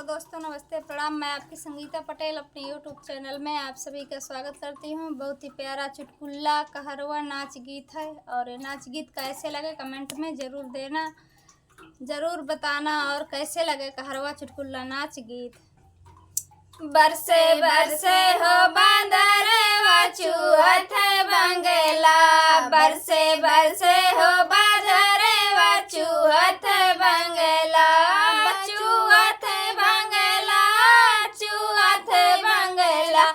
Hello दोस्तों, नमस्ते, प्रणाम। मैं आपकी संगीता पटेल अपने यूट्यूब चैनल में आप सभी का स्वागत करती हूँ। बहुत ही प्यारा चुटकुला कहरवा नाच गीत है और ये नाच गीत कैसे लगे कमेंट में ज़रूर देना, ज़रूर बताना। और कैसे लगे कहरवा चुटकुला नाच गीत। बरसे बरसे हो बादरवा चुहत बंगला, बरसे बरसे हो बादरवा चुहत बंगला, चुहत बंगला, चुहत बंगला।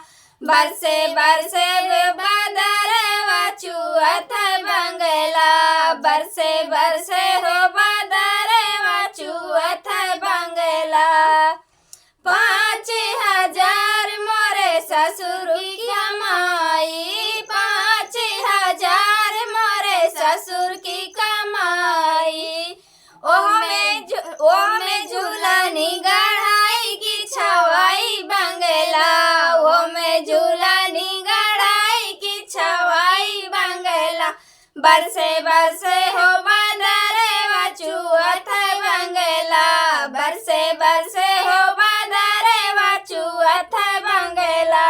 बरसे बरसे बादरवा चुहत बंगला, बरसे बरसे हो बादरवा चुहत बंगला। 5,000 मोरे ससुर की कमाई, 5,000 मोरे ससुर की कमाई। ओह में झूलनी गढ़ाई की छवाई बंगला, ओह में झूलनी गढ़ाई की छवाई बंगला। बरसे बरसे हो बादरवा चुहत बंगला, बरसे बरसे हो बादरवा चुहत बंगला।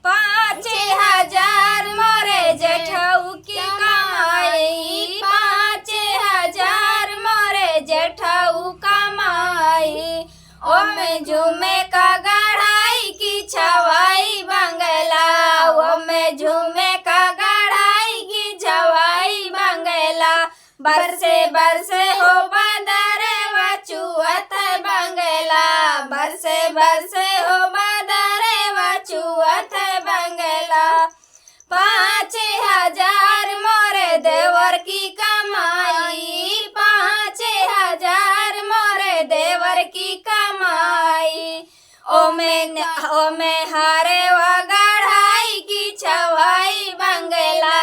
5,000 मोरे जेठऊ की कमाई, 5,000 मोरे जेठऊ कमाई। ओमे झूमे का गढ़ाई की छवाई बंगला, ओमे झूमे का गढ़ाई की छवाई बंगला। बरसे बरसे हो बादरवा चुहत बंगला, बरसे बरसे हो बादरवा चुहत बंगला। 5,000 मोरे देवर की कमाई, 5,000 मोरे देवर की कमाई। ओमे हारे व गढ़ाई की छवाई बंगला,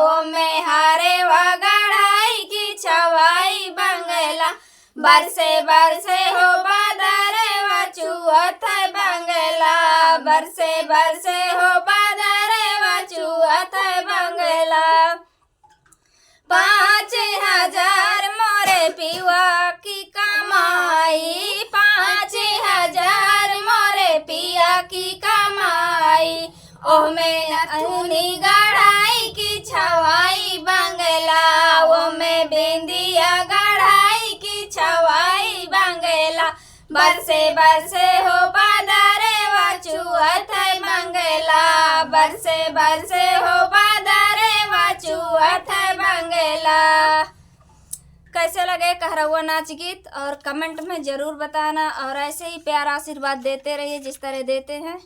ओमे हारे व गढ़ाई की छवाई बंगला। बरसे बरसे हो बादरवा चुहत बंगला, बरसे बरसे हो बादरवा चुहत बंगला। 5,000 मोरे पिवा की कमाई, 5,000 मोरे पिया की कमाई। ओमे नथुनी गढ़ाई की छवाई बंगला, ओमे बिंदिया गढ़ाई की छवाई बंगला। बरसे बरसे हो बादरवा चुहत बंगला, बरसे बरसे हो बादरवा चुहत बंगला। कैसे लगे कहरवा नाच गीत और कमेंट में ज़रूर बताना और ऐसे ही प्यार आशीर्वाद देते रहिए जिस तरह देते हैं।